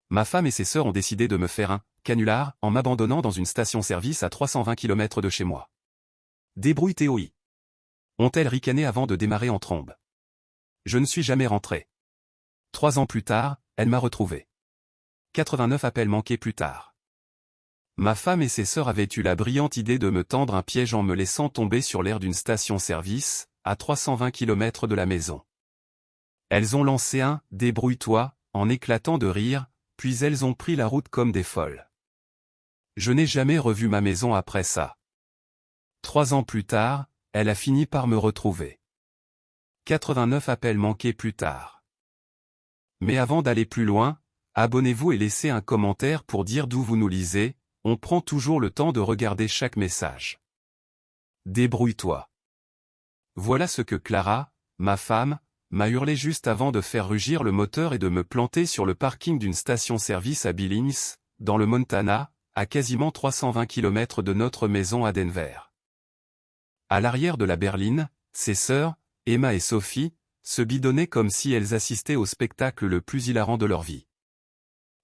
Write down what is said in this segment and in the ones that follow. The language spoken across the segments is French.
Ma femme et ses sœurs ont décidé de me faire un canular en m'abandonnant dans une station-service à 320 km de chez moi. Débrouille-toi. Ont-elles ricané avant de démarrer en trombe. Je ne suis jamais rentré. 3 ans plus tard, elle m'a retrouvé. 89 appels manqués plus tard. Ma femme et ses sœurs avaient eu la brillante idée de me tendre un piège en me laissant tomber sur l'aire d'une station-service, à 320 km de la maison. Elles ont lancé un « débrouille-toi » en éclatant de rire, puis elles ont pris la route comme des folles. Je n'ai jamais revu ma maison après ça. 3 ans plus tard, elle a fini par me retrouver. 89 appels manqués plus tard. Mais avant d'aller plus loin, abonnez-vous et laissez un commentaire pour dire d'où vous nous lisez, on prend toujours le temps de regarder chaque message. Débrouille-toi. Voilà ce que Clara, ma femme, m'a hurlé juste avant de faire rugir le moteur et de me planter sur le parking d'une station-service à Billings, dans le Montana, à quasiment 320 km de notre maison à Denver. À l'arrière de la berline, ses sœurs, Emma et Sophie, se bidonnaient comme si elles assistaient au spectacle le plus hilarant de leur vie.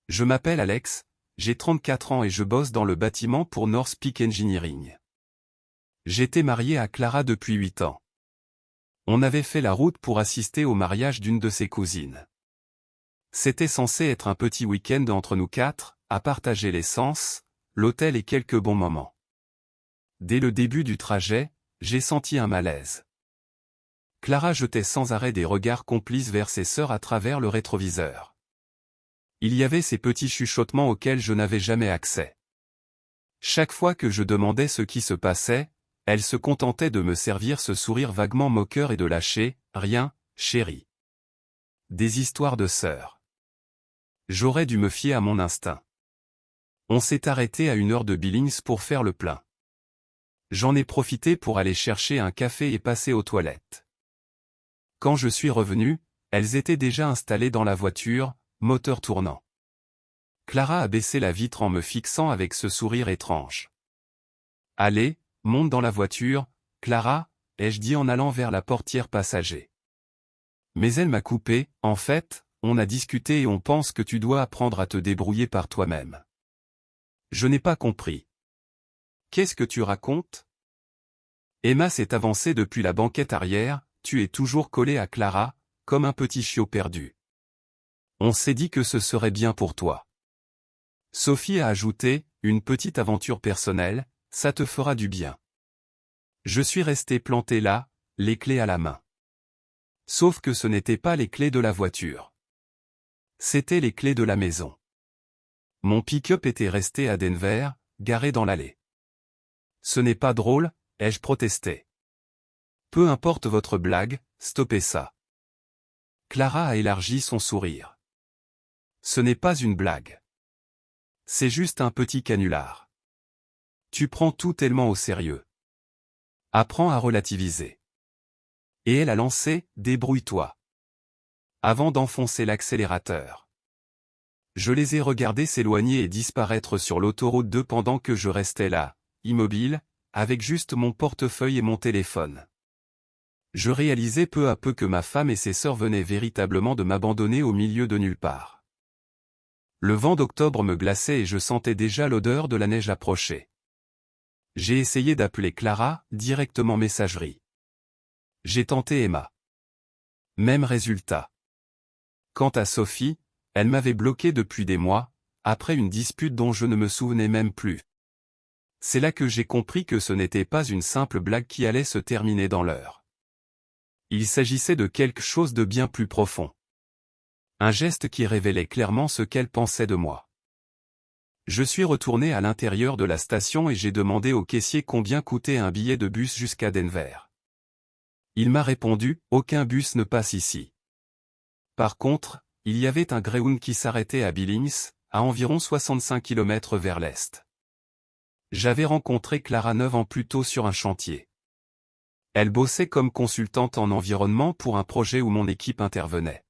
Je m'appelle Alex, j'ai 34 ans et je bosse dans le bâtiment pour North Peak Engineering. J'étais marié à Clara depuis 8 ans. On avait fait la route pour assister au mariage d'une de ses cousines. C'était censé être un petit week-end entre nous 4, à partager l'essence, l'hôtel et quelques bons moments. Dès le début du trajet, j'ai senti un malaise. Clara jetait sans arrêt des regards complices vers ses sœurs à travers le rétroviseur. Il y avait ces petits chuchotements auxquels je n'avais jamais accès. Chaque fois que je demandais ce qui se passait, elle se contentait de me servir ce sourire vaguement moqueur et de lâcher « Rien, chérie. » Des histoires de sœurs. J'aurais dû me fier à mon instinct. On s'est arrêté à 1 heure de Billings pour faire le plein. J'en ai profité pour aller chercher un café et passer aux toilettes. Quand je suis revenu, elles étaient déjà installées dans la voiture, moteur tournant. Clara a baissé la vitre en me fixant avec ce sourire étrange. « Allez, monte dans la voiture, Clara », ai-je dit en allant vers la portière passager. Mais elle m'a coupé, « En fait, on a discuté et on pense que tu dois apprendre à te débrouiller par toi-même. » Je n'ai pas compris. « Qu'est-ce que tu racontes ?» Emma s'est avancée depuis la banquette arrière, tu es toujours collé à Clara, comme un petit chiot perdu. On s'est dit que ce serait bien pour toi. Sophie a ajouté, une petite aventure personnelle, ça te fera du bien. Je suis resté planté là, les clés à la main. Sauf que ce n'étaient pas les clés de la voiture. C'étaient les clés de la maison. Mon pick-up était resté à Denver, garé dans l'allée. Ce n'est pas drôle, ai-je protesté. Peu importe votre blague, stoppez ça. Clara a élargi son sourire. Ce n'est pas une blague. C'est juste un petit canular. Tu prends tout tellement au sérieux. Apprends à relativiser. Et elle a lancé « Débrouille-toi » avant d'enfoncer l'accélérateur. Je les ai regardés s'éloigner et disparaître sur l'autoroute 2 pendant que je restais là, immobile, avec juste mon portefeuille et mon téléphone. Je réalisais peu à peu que ma femme et ses sœurs venaient véritablement de m'abandonner au milieu de nulle part. Le vent d'octobre me glaçait et je sentais déjà l'odeur de la neige approcher. J'ai essayé d'appeler Clara, directement messagerie. J'ai tenté Emma. Même résultat. Quant à Sophie, elle m'avait bloqué depuis des mois, après une dispute dont je ne me souvenais même plus. C'est là que j'ai compris que ce n'était pas une simple blague qui allait se terminer dans l'heure. Il s'agissait de quelque chose de bien plus profond. Un geste qui révélait clairement ce qu'elle pensait de moi. Je suis retourné à l'intérieur de la station et j'ai demandé au caissier combien coûtait un billet de bus jusqu'à Denver. Il m'a répondu, aucun bus ne passe ici. Par contre, il y avait un Greyhound qui s'arrêtait à Billings, à environ 65 km vers l'est. J'avais rencontré Clara 9 ans plus tôt sur un chantier. Elle bossait comme consultante en environnement pour un projet où mon équipe intervenait.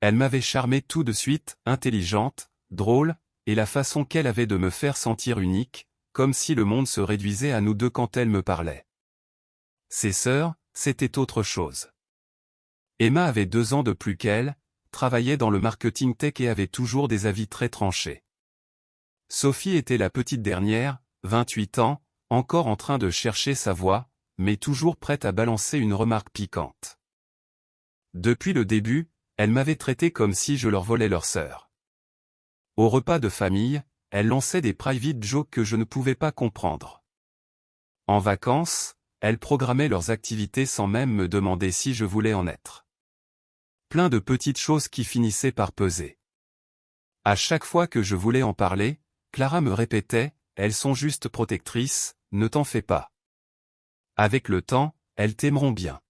Elle m'avait charmé tout de suite, intelligente, drôle, et la façon qu'elle avait de me faire sentir unique, comme si le monde se réduisait à nous deux quand elle me parlait. Ses sœurs, c'était autre chose. Emma avait 2 ans de plus qu'elle, travaillait dans le marketing tech et avait toujours des avis très tranchés. Sophie était la petite dernière, 28 ans, encore en train de chercher sa voie, mais toujours prête à balancer une remarque piquante. Depuis le début, elle m'avait traité comme si je leur volais leur sœur. Au repas de famille, elle lançait des private jokes que je ne pouvais pas comprendre. En vacances, elle programmait leurs activités sans même me demander si je voulais en être. Plein de petites choses qui finissaient par peser. À chaque fois que je voulais en parler, Clara me répétait, « Elles sont juste protectrices, ne t'en fais pas. Avec le temps, elles t'aimeront bien. »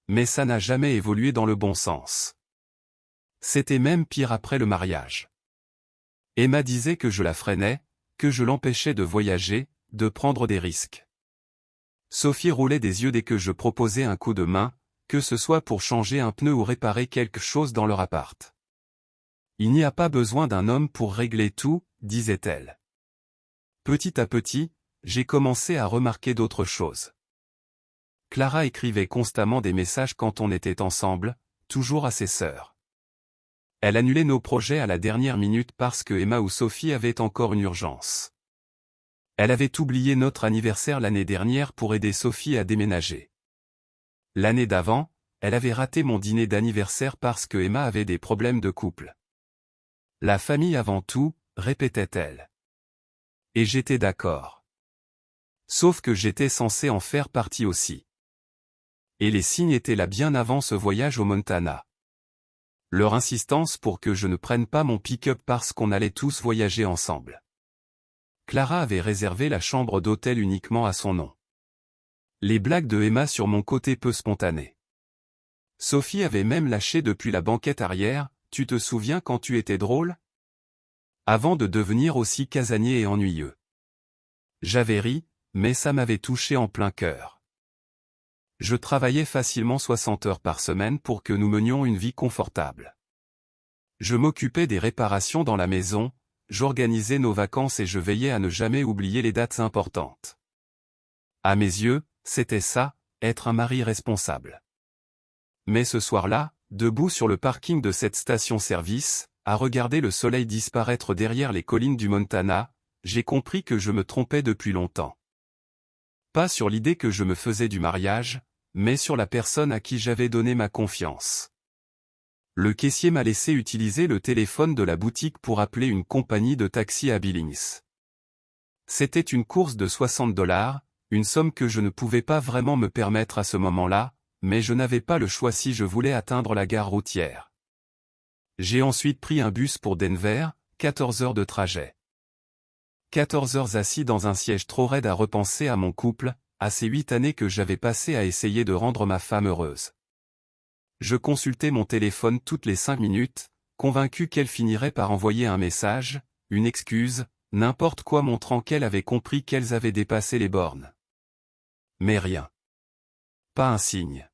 Mais ça n'a jamais évolué dans le bon sens. C'était même pire après le mariage. Emma disait que je la freinais, que je l'empêchais de voyager, de prendre des risques. Sophie roulait des yeux dès que je proposais un coup de main, que ce soit pour changer un pneu ou réparer quelque chose dans leur appart. Il n'y a pas besoin d'un homme pour régler tout, disait-elle. Petit à petit, j'ai commencé à remarquer d'autres choses. Clara écrivait constamment des messages quand on était ensemble, toujours à ses sœurs. Elle annulait nos projets à la dernière minute parce que Emma ou Sophie avaient encore une urgence. Elle avait oublié notre anniversaire l'année dernière pour aider Sophie à déménager. L'année d'avant, elle avait raté mon dîner d'anniversaire parce que Emma avait des problèmes de couple. La famille avant tout, répétait-elle. Et j'étais d'accord. Sauf que j'étais censé en faire partie aussi. Et les signes étaient là bien avant ce voyage au Montana. Leur insistance pour que je ne prenne pas mon pick-up parce qu'on allait tous voyager ensemble. Clara avait réservé la chambre d'hôtel uniquement à son nom. Les blagues de Emma sur mon côté peu spontané. Sophie avait même lâché depuis la banquette arrière, « Tu te souviens quand tu étais drôle ?» Avant de devenir aussi casanier et ennuyeux. J'avais ri, mais ça m'avait touché en plein cœur. Je travaillais facilement 60 heures par semaine pour que nous menions une vie confortable. Je m'occupais des réparations dans la maison, j'organisais nos vacances et je veillais à ne jamais oublier les dates importantes. À mes yeux, c'était ça, être un mari responsable. Mais ce soir-là, debout sur le parking de cette station-service, à regarder le soleil disparaître derrière les collines du Montana, j'ai compris que je me trompais depuis longtemps. Pas sur l'idée que je me faisais du mariage, mais sur la personne à qui j'avais donné ma confiance. Le caissier m'a laissé utiliser le téléphone de la boutique pour appeler une compagnie de taxi à Billings. C'était une course de $60, une somme que je ne pouvais pas vraiment me permettre à ce moment-là, mais je n'avais pas le choix si je voulais atteindre la gare routière. J'ai ensuite pris un bus pour Denver, 14 heures de trajet. 14 heures assis dans un siège trop raide à repenser à mon couple, à ces 8 années que j'avais passées à essayer de rendre ma femme heureuse. Je consultais mon téléphone toutes les 5 minutes, convaincu qu'elle finirait par envoyer un message, une excuse, n'importe quoi montrant qu'elle avait compris qu'elles avaient dépassé les bornes. Mais rien. Pas un signe.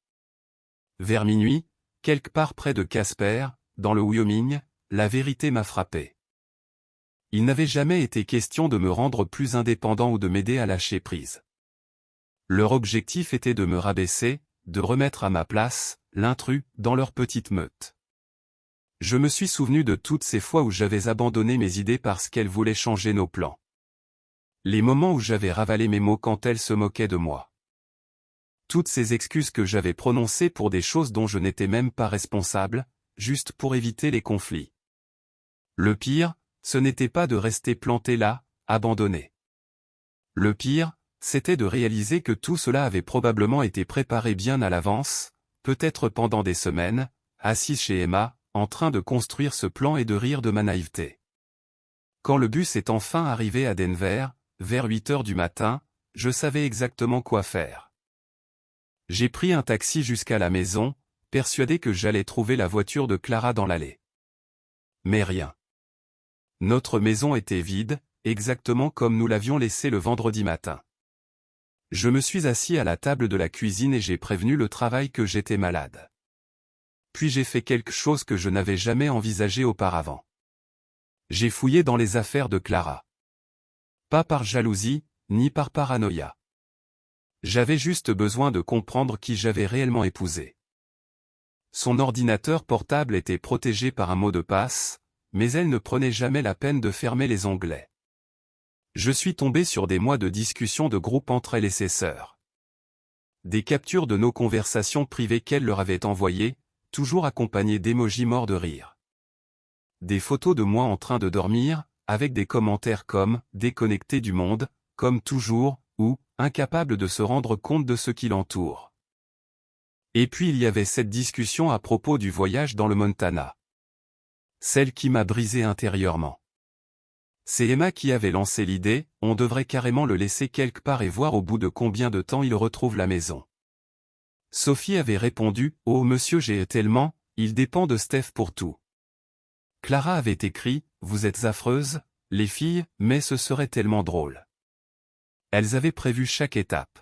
Vers minuit, quelque part près de Casper, dans le Wyoming, la vérité m'a frappé. Il n'avait jamais été question de me rendre plus indépendant ou de m'aider à lâcher prise. Leur objectif était de me rabaisser, de remettre à ma place, l'intrus, dans leur petite meute. Je me suis souvenu de toutes ces fois où j'avais abandonné mes idées parce qu'elles voulaient changer nos plans. Les moments où j'avais ravalé mes mots quand elles se moquaient de moi. Toutes ces excuses que j'avais prononcées pour des choses dont je n'étais même pas responsable, juste pour éviter les conflits. Le pire, ce n'était pas de rester planté là, abandonné. Le pire, c'était de réaliser que tout cela avait probablement été préparé bien à l'avance, peut-être pendant des semaines, assis chez Emma, en train de construire ce plan et de rire de ma naïveté. Quand le bus est enfin arrivé à Denver, vers 8 heures du matin, je savais exactement quoi faire. J'ai pris un taxi jusqu'à la maison, persuadé que j'allais trouver la voiture de Clara dans l'allée. Mais rien. Notre maison était vide, exactement comme nous l'avions laissée le vendredi matin. Je me suis assis à la table de la cuisine et j'ai prévenu le travail que j'étais malade. Puis j'ai fait quelque chose que je n'avais jamais envisagé auparavant. J'ai fouillé dans les affaires de Clara. Pas par jalousie, ni par paranoïa. J'avais juste besoin de comprendre qui j'avais réellement épousé. Son ordinateur portable était protégé par un mot de passe, mais elle ne prenait jamais la peine de fermer les onglets. Je suis tombé sur des mois de discussions de groupe entre elle et ses sœurs. Des captures de nos conversations privées qu'elle leur avait envoyées, toujours accompagnées d'émojis morts de rire. Des photos de moi en train de dormir, avec des commentaires comme « déconnecté du monde », comme toujours, ou « incapable de se rendre compte de ce qui l'entoure ». Et puis il y avait cette discussion à propos du voyage dans le Montana. Celle qui m'a brisé intérieurement. C'est Emma qui avait lancé l'idée, on devrait carrément le laisser quelque part et voir au bout de combien de temps il retrouve la maison. Sophie avait répondu, « Oh monsieur j'ai tellement, il dépend de Steph pour tout. » Clara avait écrit, « Vous êtes affreuses, les filles, mais ce serait tellement drôle. » Elles avaient prévu chaque étape.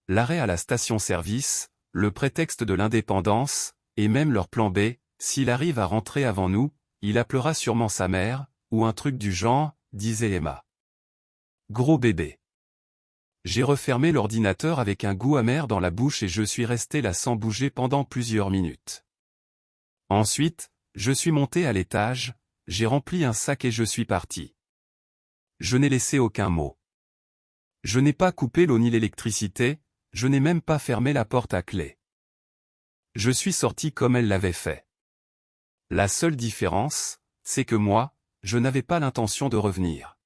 L'arrêt à la station-service, le prétexte de l'indépendance, et même leur plan B, s'il arrive à rentrer avant nous, il appellera sûrement sa mère, ou un truc du genre, disait Emma. Gros bébé. J'ai refermé l'ordinateur avec un goût amer dans la bouche et je suis resté là sans bouger pendant plusieurs minutes. Ensuite, je suis monté à l'étage, j'ai rempli un sac et je suis parti. Je n'ai laissé aucun mot. Je n'ai pas coupé l'eau ni l'électricité, je n'ai même pas fermé la porte à clé. Je suis sorti comme elle l'avait fait. La seule différence, c'est que moi, je n'avais pas l'intention de revenir.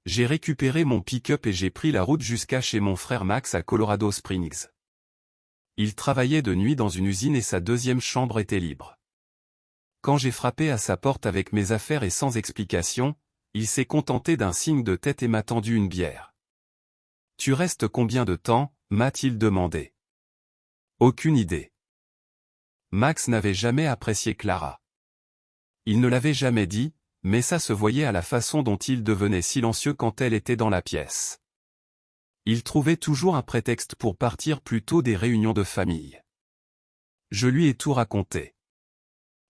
J'ai récupéré mon pick-up et j'ai pris la route jusqu'à chez mon frère Max à Colorado Springs. Il travaillait de nuit dans une usine et sa deuxième chambre était libre. Quand j'ai frappé à sa porte avec mes affaires et sans explication, il s'est contenté d'un signe de tête et m'a tendu une bière. « Tu restes combien de temps ?» m'a-t-il demandé. Aucune idée. Max n'avait jamais apprécié Clara. Il ne l'avait jamais dit, mais ça se voyait à la façon dont il devenait silencieux quand elle était dans la pièce. Il trouvait toujours un prétexte pour partir plus tôt des réunions de famille. Je lui ai tout raconté.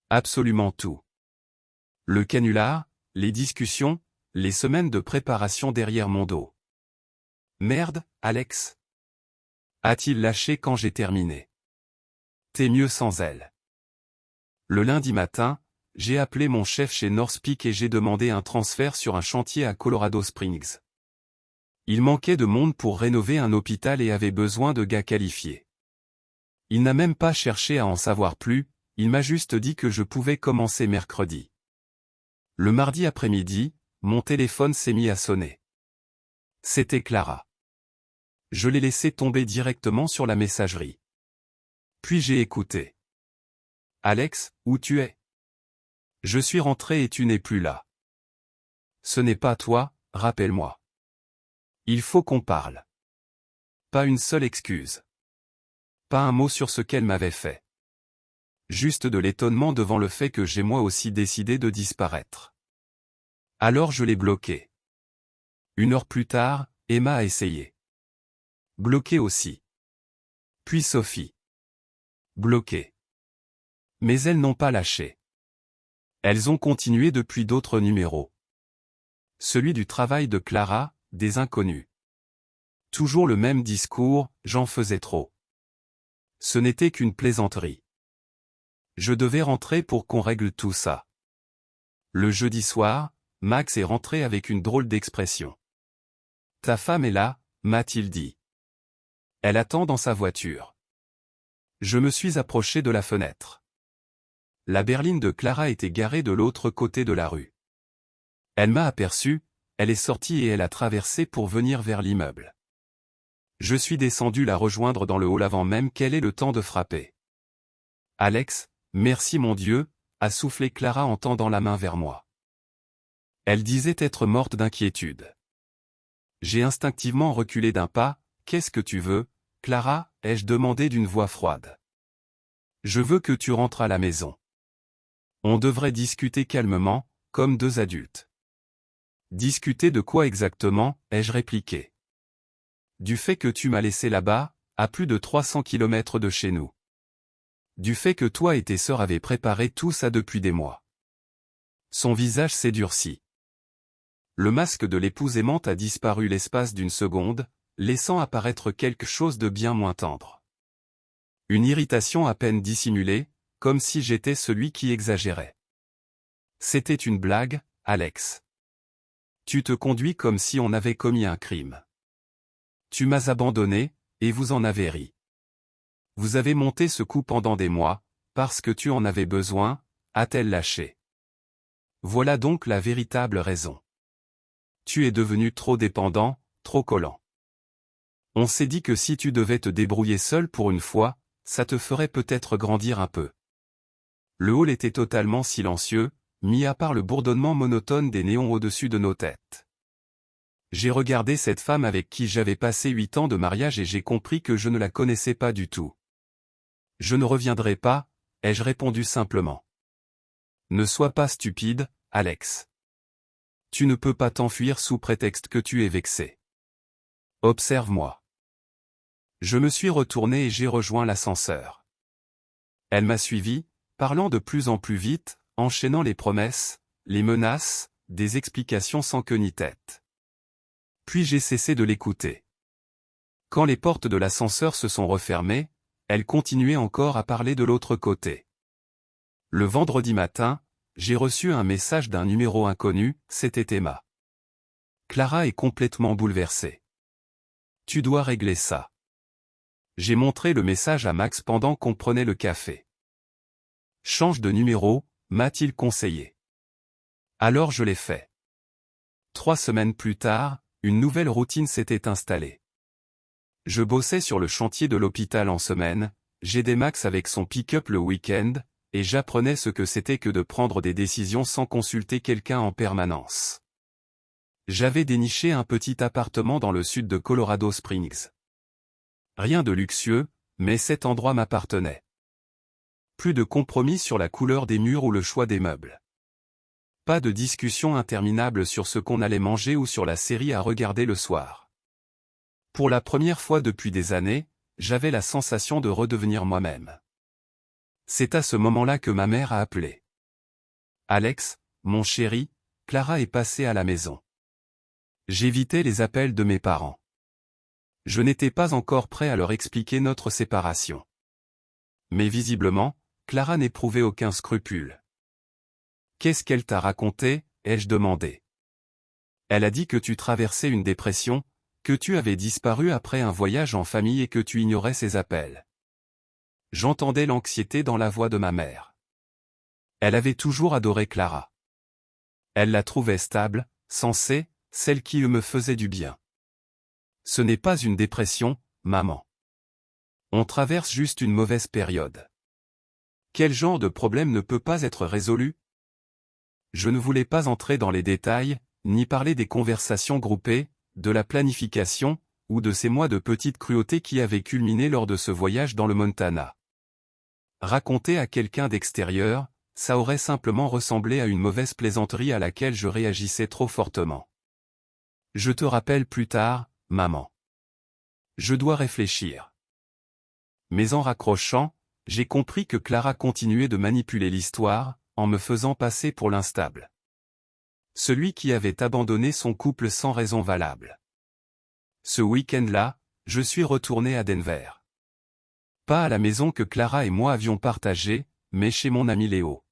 Absolument tout. Le canular, les discussions, les semaines de préparation derrière mon dos. Merde, Alex. A-t-il lâché quand j'ai terminé. T'es mieux sans elle. Le lundi matin, j'ai appelé mon chef chez North Peak et j'ai demandé un transfert sur un chantier à Colorado Springs. Il manquait de monde pour rénover un hôpital et avait besoin de gars qualifiés. Il n'a même pas cherché à en savoir plus, il m'a juste dit que je pouvais commencer mercredi. Le mardi après-midi, mon téléphone s'est mis à sonner. C'était Clara. Je l'ai laissé tomber directement sur la messagerie. Puis j'ai écouté. Alex, où tu es? Je suis rentré et tu n'es plus là. Ce n'est pas toi, rappelle-moi. Il faut qu'on parle. Pas une seule excuse. Pas un mot sur ce qu'elle m'avait fait. Juste de l'étonnement devant le fait que j'ai moi aussi décidé de disparaître. Alors je l'ai bloqué. 1 heure plus tard, Emma a essayé. Bloqué aussi. Puis Sophie. Bloqué. Mais elles n'ont pas lâché. Elles ont continué depuis d'autres numéros. Celui du travail de Clara, des inconnus. Toujours le même discours, j'en faisais trop. Ce n'était qu'une plaisanterie. Je devais rentrer pour qu'on règle tout ça. Le jeudi soir, Max est rentré avec une drôle d'expression. Ta femme est là, m'a-t-il dit. Elle attend dans sa voiture. Je me suis approché de la fenêtre. La berline de Clara était garée de l'autre côté de la rue. Elle m'a aperçu, elle est sortie et elle a traversé pour venir vers l'immeuble. Je suis descendu la rejoindre dans le hall avant même qu'elle ait le temps de frapper. Alex, merci mon Dieu, a soufflé Clara en tendant la main vers moi. Elle disait être morte d'inquiétude. J'ai instinctivement reculé d'un pas. Qu'est-ce que tu veux, Clara, ai-je demandé d'une voix froide. Je veux que tu rentres à la maison. On devrait discuter calmement, comme 2 adultes. Discuter de quoi exactement, ai-je répliqué. Du fait que tu m'as laissé là-bas, à plus de 300 km de chez nous. Du fait que toi et tes sœurs avez préparé tout ça depuis des mois. Son visage s'est durci. Le masque de l'épouse aimante a disparu l'espace d'une seconde, laissant apparaître quelque chose de bien moins tendre. Une irritation à peine dissimulée, comme si j'étais celui qui exagérait. C'était une blague, Alex. Tu te conduis comme si on avait commis un crime. Tu m'as abandonné, et vous en avez ri. Vous avez monté ce coup pendant des mois, parce que tu en avais besoin, a-t-elle lâché. Voilà donc la véritable raison. Tu es devenu trop dépendant, trop collant. On s'est dit que si tu devais te débrouiller seul pour une fois, ça te ferait peut-être grandir un peu. Le hall était totalement silencieux, mis à part le bourdonnement monotone des néons au-dessus de nos têtes. J'ai regardé cette femme avec qui j'avais passé 8 ans de mariage et j'ai compris que je ne la connaissais pas du tout. Je ne reviendrai pas, ai-je répondu simplement. Ne sois pas stupide, Alex. Tu ne peux pas t'enfuir sous prétexte que tu es vexé. Observe-moi. Je me suis retourné et j'ai rejoint l'ascenseur. Elle m'a suivi, parlant de plus en plus vite, enchaînant les promesses, les menaces, des explications sans queue ni tête. Puis j'ai cessé de l'écouter. Quand les portes de l'ascenseur se sont refermées, elle continuait encore à parler de l'autre côté. Le vendredi matin, j'ai reçu un message d'un numéro inconnu, c'était Emma. Clara est complètement bouleversée. Tu dois régler ça. J'ai montré le message à Max pendant qu'on prenait le café. Change de numéro, m'a-t-il conseillé. Alors je l'ai fait. 3 semaines plus tard, une nouvelle routine s'était installée. Je bossais sur le chantier de l'hôpital en semaine, j'aidais Max avec son pick-up le week-end, et j'apprenais ce que c'était que de prendre des décisions sans consulter quelqu'un en permanence. J'avais déniché un petit appartement dans le sud de Colorado Springs. Rien de luxueux, mais cet endroit m'appartenait. Plus de compromis sur la couleur des murs ou le choix des meubles. Pas de discussion interminable sur ce qu'on allait manger ou sur la série à regarder le soir. Pour la première fois depuis des années, j'avais la sensation de redevenir moi-même. C'est à ce moment-là que ma mère a appelé. Alex, mon chéri, Clara est passée à la maison. J'évitais les appels de mes parents. Je n'étais pas encore prêt à leur expliquer notre séparation. Mais visiblement, Clara n'éprouvait aucun scrupule. Qu'est-ce qu'elle t'a raconté, ai-je demandé. Elle a dit que tu traversais une dépression, que tu avais disparu après un voyage en famille et que tu ignorais ses appels. J'entendais l'anxiété dans la voix de ma mère. Elle avait toujours adoré Clara. Elle la trouvait stable, sensée, celle qui me faisait du bien. Ce n'est pas une dépression, maman. On traverse juste une mauvaise période. Quel genre de problème ne peut pas être résolu? Je ne voulais pas entrer dans les détails, ni parler des conversations groupées, de la planification, ou de ces mois de petite cruauté qui avaient culminé lors de ce voyage dans le Montana. Raconter à quelqu'un d'extérieur, ça aurait simplement ressemblé à une mauvaise plaisanterie à laquelle je réagissais trop fortement. Je te rappelle plus tard, maman. Je dois réfléchir. Mais en raccrochant, j'ai compris que Clara continuait de manipuler l'histoire, en me faisant passer pour l'instable. Celui qui avait abandonné son couple sans raison valable. Ce week-end-là, je suis retourné à Denver. Pas à la maison que Clara et moi avions partagée, mais chez mon ami Léo.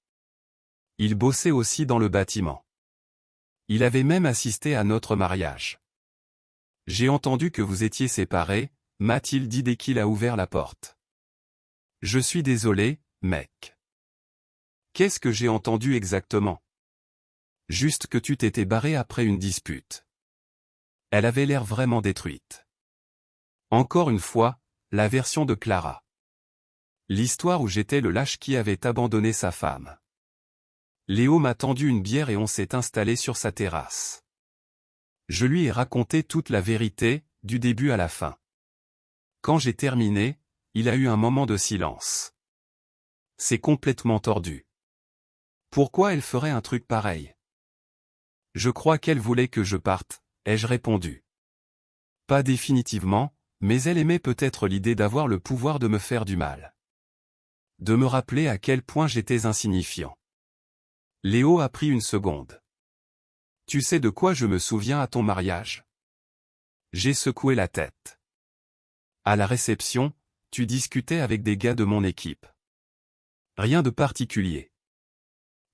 Il bossait aussi dans le bâtiment. Il avait même assisté à notre mariage. J'ai entendu que vous étiez séparés, m'a-t-il dit dès qu'il a ouvert la porte. Je suis désolé, mec. Qu'est-ce que j'ai entendu exactement? Juste que tu t'étais barré après une dispute. Elle avait l'air vraiment détruite. Encore une fois, la version de Clara. L'histoire où j'étais le lâche qui avait abandonné sa femme. Léo m'a tendu une bière et on s'est installé sur sa terrasse. Je lui ai raconté toute la vérité, du début à la fin. Quand j'ai terminé, il a eu un moment de silence. C'est complètement tordu. Pourquoi elle ferait un truc pareil? Je crois qu'elle voulait que je parte, ai-je répondu. Pas définitivement, mais elle aimait peut-être l'idée d'avoir le pouvoir de me faire du mal. De me rappeler à quel point j'étais insignifiant. Léo a pris une seconde. Tu sais de quoi je me souviens à ton mariage? J'ai secoué la tête. À la réception, Tu discutais avec des gars de mon équipe. Rien de particulier.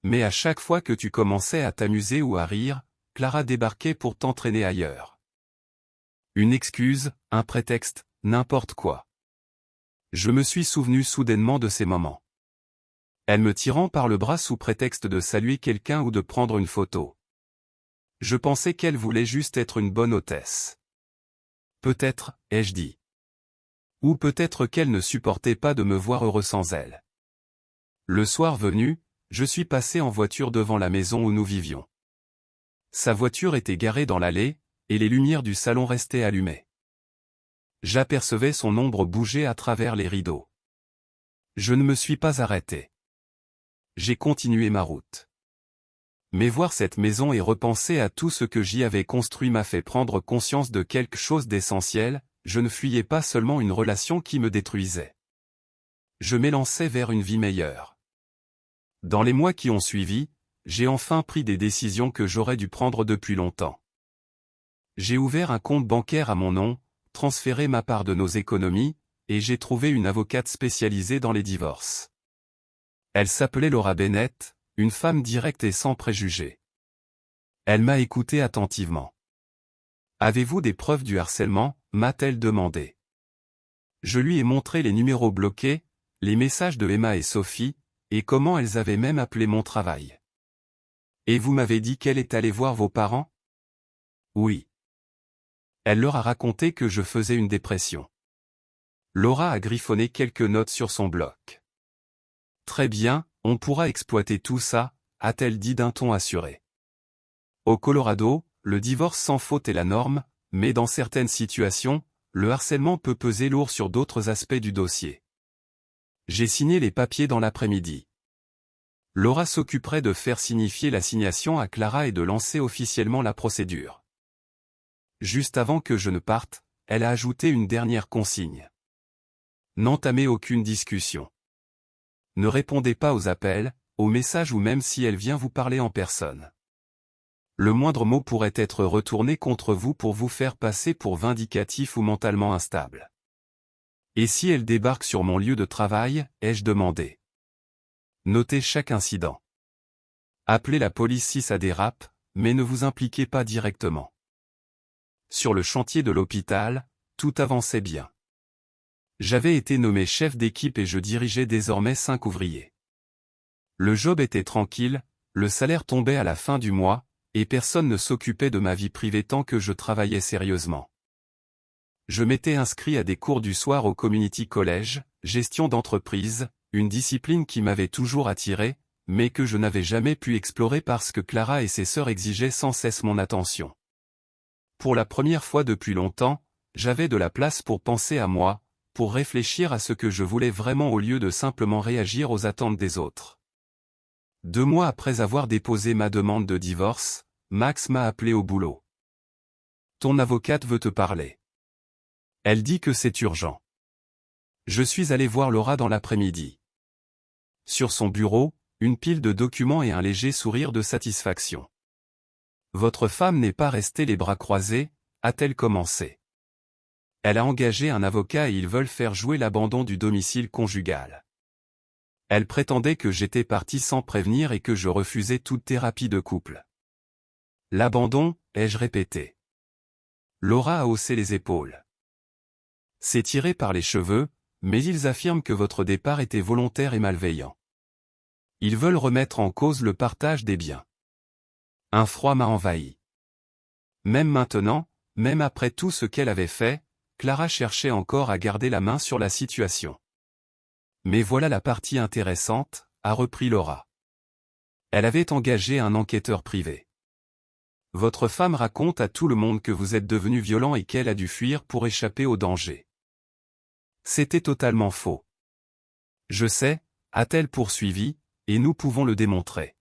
Mais à chaque fois que tu commençais à t'amuser ou à rire, Clara débarquait pour t'entraîner ailleurs. Une excuse, un prétexte, n'importe quoi. Je me suis souvenu soudainement de ces moments. Elle me tirant par le bras sous prétexte de saluer quelqu'un ou de prendre une photo. Je pensais qu'elle voulait juste être une bonne hôtesse. Peut-être, ai-je dit. Ou peut-être qu'elle ne supportait pas de me voir heureux sans elle. Le soir venu, je suis passé en voiture devant la maison où nous vivions. Sa voiture était garée dans l'allée, et les lumières du salon restaient allumées. J'apercevais son ombre bouger à travers les rideaux. Je ne me suis pas arrêté. J'ai continué ma route. Mais voir cette maison et repenser à tout ce que j'y avais construit m'a fait prendre conscience de quelque chose d'essentiel, je ne fuyais pas seulement une relation qui me détruisait. Je m'élançais vers une vie meilleure. Dans les mois qui ont suivi, j'ai enfin pris des décisions que j'aurais dû prendre depuis longtemps. J'ai ouvert un compte bancaire à mon nom, transféré ma part de nos économies, et j'ai trouvé une avocate spécialisée dans les divorces. Elle s'appelait Laura Bennett, une femme directe et sans préjugés. Elle m'a écouté attentivement. « Avez-vous des preuves du harcèlement ?» m'a-t-elle demandé. Je lui ai montré les numéros bloqués, les messages de Emma et Sophie, et comment elles avaient même appelé mon travail. « Et vous m'avez dit qu'elle est allée voir vos parents ?» Oui. Elle leur a raconté que je faisais une dépression. Laura a griffonné quelques notes sur son bloc. « Très bien, on pourra exploiter tout ça, » a-t-elle dit d'un ton assuré. Au Colorado, le divorce sans faute est la norme, mais dans certaines situations, le harcèlement peut peser lourd sur d'autres aspects du dossier. J'ai signé les papiers dans l'après-midi. Laura s'occuperait de faire signifier l'assignation à Clara et de lancer officiellement la procédure. Juste avant que je ne parte, elle a ajouté une dernière consigne. N'entamez aucune discussion. Ne répondez pas aux appels, aux messages ou même si elle vient vous parler en personne. Le moindre mot pourrait être retourné contre vous pour vous faire passer pour vindicatif ou mentalement instable. Et si elle débarque sur mon lieu de travail, ai-je demandé. Notez chaque incident. Appelez la police si ça dérape, mais ne vous impliquez pas directement. Sur le chantier de l'hôpital, tout avançait bien. J'avais été nommé chef d'équipe et je dirigeais désormais 5 ouvriers. Le job était tranquille, le salaire tombait à la fin du mois, et personne ne s'occupait de ma vie privée tant que je travaillais sérieusement. Je m'étais inscrit à des cours du soir au Community College, gestion d'entreprise, une discipline qui m'avait toujours attiré, mais que je n'avais jamais pu explorer parce que Clara et ses sœurs exigeaient sans cesse mon attention. Pour la première fois depuis longtemps, j'avais de la place pour penser à moi, pour réfléchir à ce que je voulais vraiment au lieu de simplement réagir aux attentes des autres. 2 mois après avoir déposé ma demande de divorce, Max m'a appelé au boulot. « Ton avocate veut te parler. Elle dit que c'est urgent. » Je suis allé voir Laura dans l'après-midi. Sur son bureau, une pile de documents et un léger sourire de satisfaction. « Votre femme n'est pas restée les bras croisés », a-t-elle commencé. Elle a engagé un avocat et ils veulent faire jouer l'abandon du domicile conjugal. Elle prétendait que j'étais parti sans prévenir et que je refusais toute thérapie de couple. L'abandon, ai-je répété. Laura a haussé les épaules. C'est tiré par les cheveux, mais ils affirment que votre départ était volontaire et malveillant. Ils veulent remettre en cause le partage des biens. Un froid m'a envahi. Même maintenant, même après tout ce qu'elle avait fait, Clara cherchait encore à garder la main sur la situation. Mais voilà la partie intéressante, a repris Laura. Elle avait engagé un enquêteur privé. Votre femme raconte à tout le monde que vous êtes devenu violent et qu'elle a dû fuir pour échapper au danger. C'était totalement faux. Je sais, a-t-elle poursuivi, et nous pouvons le démontrer.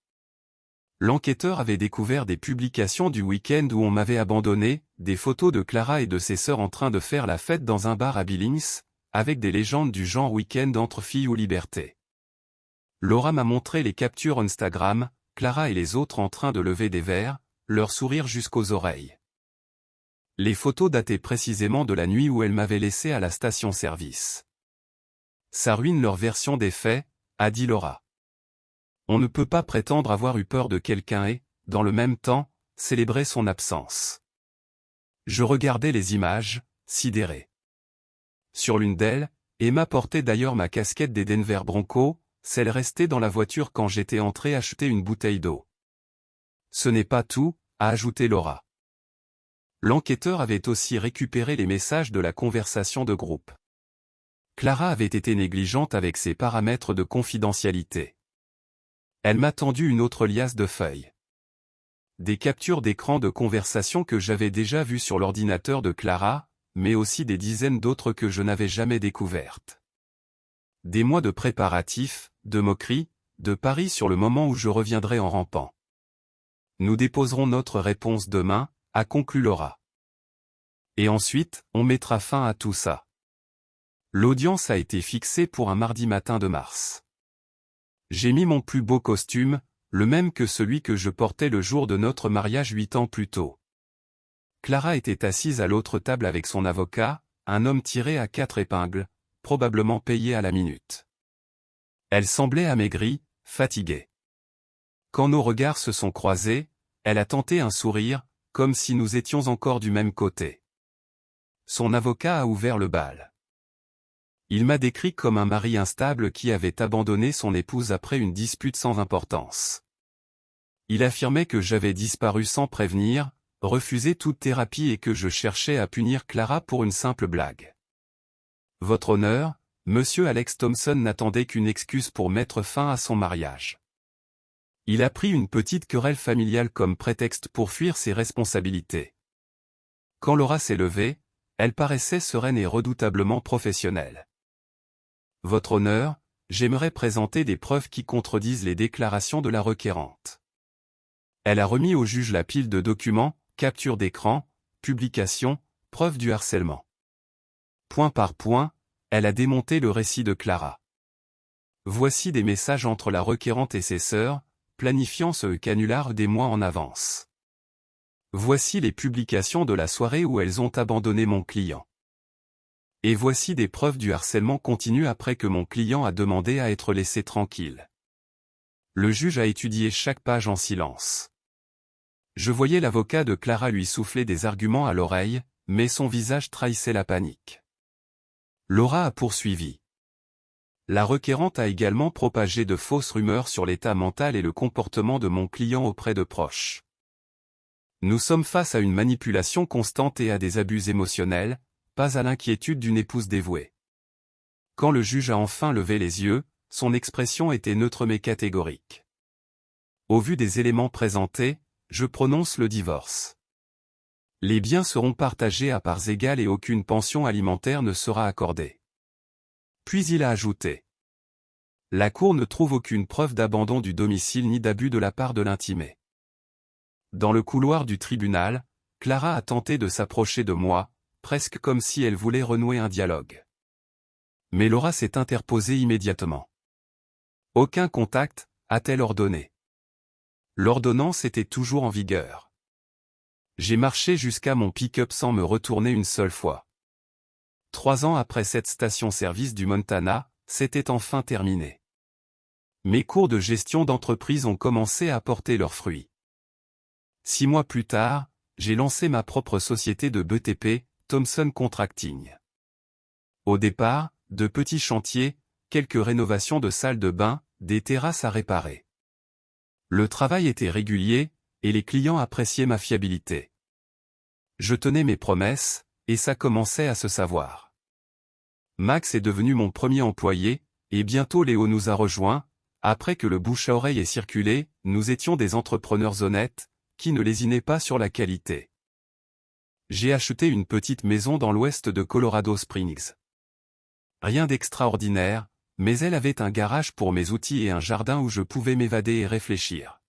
L'enquêteur avait découvert des publications du week-end où on m'avait abandonné, des photos de Clara et de ses sœurs en train de faire la fête dans un bar à Billings, avec des légendes du genre week-end entre filles ou liberté. Laura m'a montré les captures Instagram, Clara et les autres en train de lever des verres, leur sourire jusqu'aux oreilles. Les photos dataient précisément de la nuit où elle m'avait laissé à la station-service. Ça ruine leur version des faits, a dit Laura. On ne peut pas prétendre avoir eu peur de quelqu'un et, dans le même temps, célébrer son absence. Je regardais les images, sidéré. Sur l'une d'elles, Emma portait d'ailleurs ma casquette des Denver Broncos, celle restée dans la voiture quand j'étais entré acheter une bouteille d'eau. Ce n'est pas tout, a ajouté Laura. L'enquêteur avait aussi récupéré les messages de la conversation de groupe. Clara avait été négligente avec ses paramètres de confidentialité. Elle m'a tendu une autre liasse de feuilles. Des captures d'écran de conversation que j'avais déjà vues sur l'ordinateur de Clara, mais aussi des dizaines d'autres que je n'avais jamais découvertes. Des mois de préparatifs, de moqueries, de paris sur le moment où je reviendrai en rampant. Nous déposerons notre réponse demain, a conclu Laura. Et ensuite, on mettra fin à tout ça. L'audience a été fixée pour un mardi matin de mars. J'ai mis mon plus beau costume, le même que celui que je portais le jour de notre mariage 8 ans plus tôt. Clara était assise à l'autre table avec son avocat, un homme tiré à 4 épingles, probablement payé à la minute. Elle semblait amaigrie, fatiguée. Quand nos regards se sont croisés, elle a tenté un sourire, comme si nous étions encore du même côté. Son avocat a ouvert le bal. Il m'a décrit comme un mari instable qui avait abandonné son épouse après une dispute sans importance. Il affirmait que j'avais disparu sans prévenir, refusé toute thérapie et que je cherchais à punir Clara pour une simple blague. Votre honneur, Monsieur Alex Thompson n'attendait qu'une excuse pour mettre fin à son mariage. Il a pris une petite querelle familiale comme prétexte pour fuir ses responsabilités. Quand Laura s'est levée, elle paraissait sereine et redoutablement professionnelle. Votre honneur, j'aimerais présenter des preuves qui contredisent les déclarations de la requérante. Elle a remis au juge la pile de documents, capture d'écran, publication, preuve du harcèlement. Point par point, elle a démonté le récit de Clara. Voici des messages entre la requérante et ses sœurs, planifiant ce canular des mois en avance. Voici les publications de la soirée où elles ont abandonné mon client. Et voici des preuves du harcèlement continu après que mon client a demandé à être laissé tranquille. Le juge a étudié chaque page en silence. Je voyais l'avocat de Clara lui souffler des arguments à l'oreille, mais son visage trahissait la panique. Laura a poursuivi. La requérante a également propagé de fausses rumeurs sur l'état mental et le comportement de mon client auprès de proches. Nous sommes face à une manipulation constante et à des abus émotionnels, pas à l'inquiétude d'une épouse dévouée. Quand le juge a enfin levé les yeux, son expression était neutre mais catégorique. Au vu des éléments présentés, je prononce le divorce. Les biens seront partagés à parts égales et aucune pension alimentaire ne sera accordée. Puis il a ajouté. La Cour ne trouve aucune preuve d'abandon du domicile ni d'abus de la part de l'intimé. Dans le couloir du tribunal, Clara a tenté de s'approcher de moi, presque comme si elle voulait renouer un dialogue. Mais Laura s'est interposée immédiatement. Aucun contact, a-t-elle ordonné. L'ordonnance était toujours en vigueur. J'ai marché jusqu'à mon pick-up sans me retourner une seule fois. 3 ans après cette station-service du Montana, c'était enfin terminé. Mes cours de gestion d'entreprise ont commencé à porter leurs fruits. 6 mois plus tard, j'ai lancé ma propre société de BTP, Thompson Contracting. Au départ, de petits chantiers, quelques rénovations de salles de bain, des terrasses à réparer. Le travail était régulier, et les clients appréciaient ma fiabilité. Je tenais mes promesses, et ça commençait à se savoir. Max est devenu mon premier employé, et bientôt Léo nous a rejoints. Après que le bouche à oreille ait circulé, nous étions des entrepreneurs honnêtes, qui ne lésinaient pas sur la qualité. J'ai acheté une petite maison dans l'ouest de Colorado Springs. Rien d'extraordinaire, mais elle avait un garage pour mes outils et un jardin où je pouvais m'évader et réfléchir.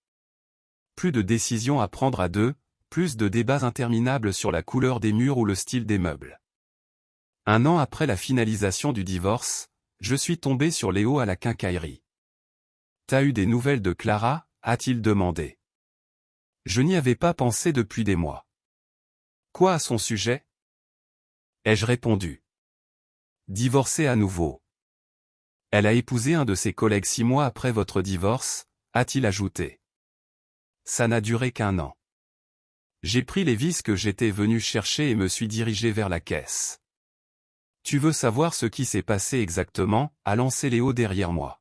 Plus de décisions à prendre à deux, plus de débats interminables sur la couleur des murs ou le style des meubles. 1 an après la finalisation du divorce, je suis tombé sur Léo à la quincaillerie. « T'as eu des nouvelles de Clara ?» a-t-il demandé. Je n'y avais pas pensé depuis des mois. Quoi à son sujet? Ai-je répondu. Divorcée à nouveau. Elle a épousé un de ses collègues 6 mois après votre divorce, a-t-il ajouté. Ça n'a duré qu'1 an. J'ai pris les vis que j'étais venu chercher et me suis dirigé vers la caisse. Tu veux savoir ce qui s'est passé exactement, a lancé Léo derrière moi.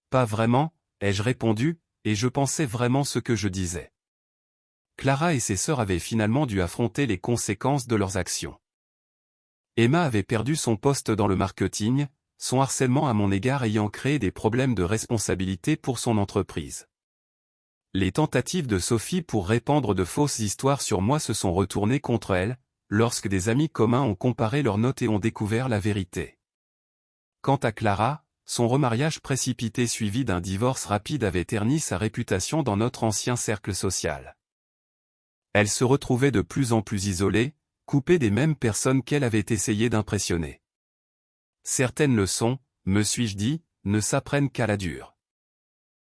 Pas vraiment, ai-je répondu, et je pensais vraiment ce que je disais. Clara et ses sœurs avaient finalement dû affronter les conséquences de leurs actions. Emma avait perdu son poste dans le marketing, son harcèlement à mon égard ayant créé des problèmes de responsabilité pour son entreprise. Les tentatives de Sophie pour répandre de fausses histoires sur moi se sont retournées contre elle, lorsque des amis communs ont comparé leurs notes et ont découvert la vérité. Quant à Clara, son remariage précipité suivi d'un divorce rapide avait terni sa réputation dans notre ancien cercle social. Elle se retrouvait de plus en plus isolée, coupée des mêmes personnes qu'elle avait essayé d'impressionner. Certaines leçons, me suis-je dit, ne s'apprennent qu'à la dure.